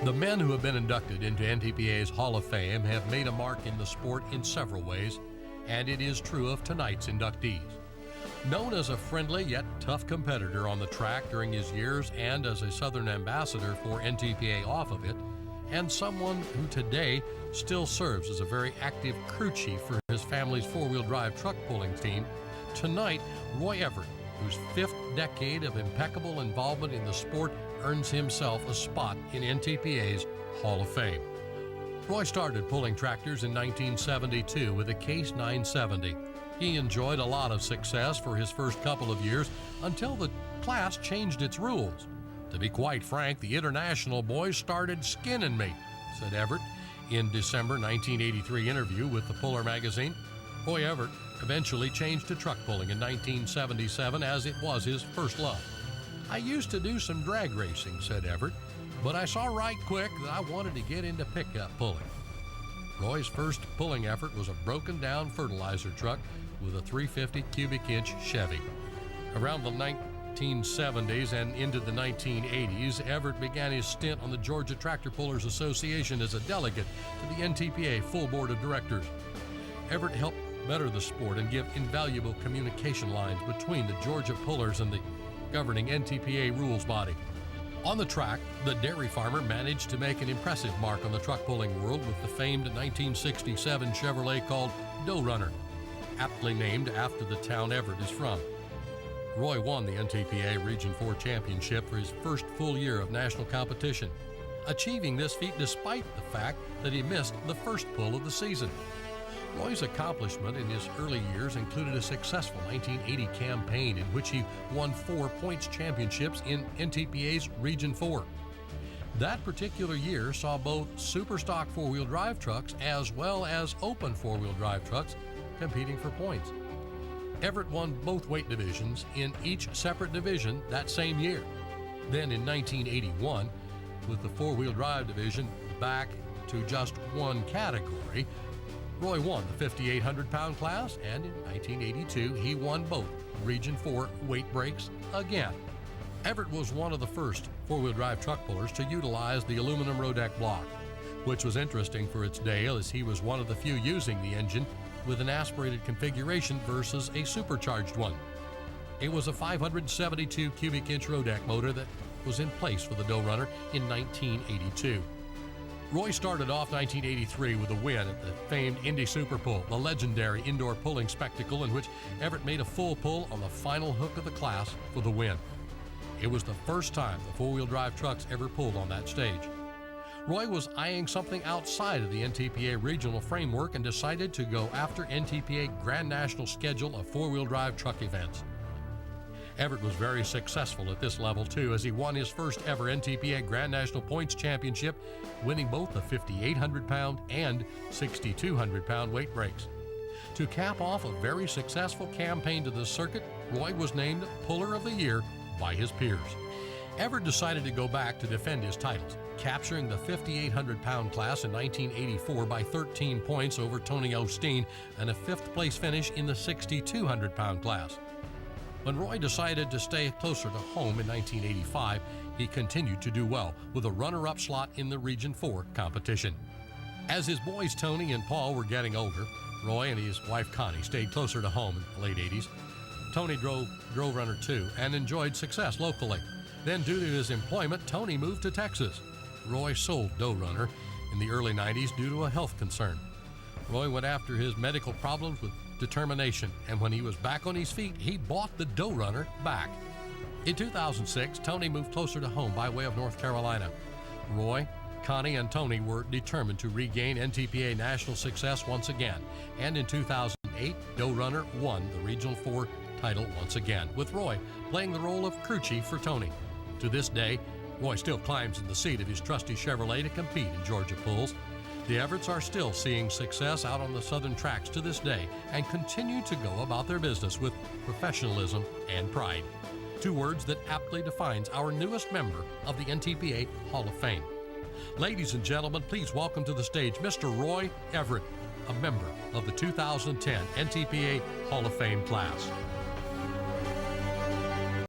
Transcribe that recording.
The men who have been inducted into NTPA's Hall of Fame have made a mark in the sport in several ways, and it is true of tonight's inductees. Known as a friendly yet tough competitor on the track during his years and as a Southern ambassador for NTPA off of it, and someone who today still serves as a very active crew chief for his family's four-wheel drive truck pulling team, tonight Roy Everett, whose fifth decade of impeccable involvement in the sport earns himself a spot in NTPA's Hall of Fame. Roy started pulling tractors in 1972 with a Case 970. He enjoyed a lot of success for his first couple of years until the class changed its rules. To be quite frank, the international boys started skinning me, said Everett in December 1983 interview with the Puller magazine. Roy Everett eventually changed to truck pulling in 1977 as it was his first love. I used to do some drag racing, said Everett, but I saw right quick that I wanted to get into pickup pulling. Roy's first pulling effort was a broken down fertilizer truck with a 350 cubic inch Chevy. Around the 1970s and into the 1980s, Everett began his stint on the Georgia Tractor Pullers Association as a delegate to the NTPA full board of directors. Everett helped better the sport and give invaluable communication lines between the Georgia Pullers and the governing NTPA rules body. On the track, the dairy farmer managed to make an impressive mark on the truck pulling world with the famed 1967 Chevrolet called Dough Runner, aptly named after the town Everett is from. Roy won the NTPA Region 4 championship for his first full year of national competition, achieving this feat despite the fact that he missed the first pull of the season. Roy's accomplishment in his early years included a successful 1980 campaign in which he won 4 points championships in NTPA's Region 4. That particular year saw both super stock four-wheel drive trucks as well as open four-wheel drive trucks competing for points. Everett won both weight divisions in each separate division that same year. Then in 1981, with the four-wheel drive division back to just one category, Roy won the 5,800-pound class, and in 1982, he won both Region 4 weight breaks again. Everett was one of the first four-wheel drive truck pullers to utilize the aluminum Rodeck block, which was interesting for its day as he was one of the few using the engine with an aspirated configuration versus a supercharged one. It was a 572 cubic inch Rodeck motor that was in place for the Dough Runner in 1982. Roy started off 1983 with a win at the famed Indy Super Pull, the legendary indoor pulling spectacle in which Everett made a full pull on the final hook of the class for the win. It was the first time the four-wheel drive trucks ever pulled on that stage. Roy was eyeing something outside of the NTPA regional framework and decided to go after NTPA Grand National schedule of four-wheel drive truck events. Everett was very successful at this level too, as he won his first ever NTPA Grand National Points Championship, winning both the 5,800-pound and 6,200-pound weight breaks. To cap off a very successful campaign to the circuit, Roy was named Puller of the Year by his peers. Everett decided to go back to defend his titles, capturing the 5,800-pound class in 1984 by 13 points over Tony Osteen and a fifth-place finish in the 6,200-pound class. When Roy decided to stay closer to home in 1985, he continued to do well with a runner-up slot in the Region 4 competition. As his boys Tony and Paul were getting older, Roy and his wife Connie stayed closer to home in the late 80s. Tony drove Runner 2 and enjoyed success locally. Then, due to his employment, Tony moved to Texas. Roy sold Dough Runner in the early 90s due to a health concern. Roy went after his medical problems with determination, and when he was back on his feet, he bought the Dough Runner back. In 2006, Tony moved closer to home by way of North Carolina. Roy, Connie, and Tony were determined to regain NTPA national success once again, and in 2008, Dough Runner won the Regional 4 title once again, with Roy playing the role of crew chief for Tony. To this day, Roy still climbs in the seat of his trusty Chevrolet to compete in Georgia pulls. The Everetts are still seeing success out on the southern tracks to this day and continue to go about their business with professionalism and pride. Two words that aptly defines our newest member of the NTPA Hall of Fame. Ladies and gentlemen, please welcome to the stage Mr. Roy Everett, a member of the 2010 NTPA Hall of Fame class.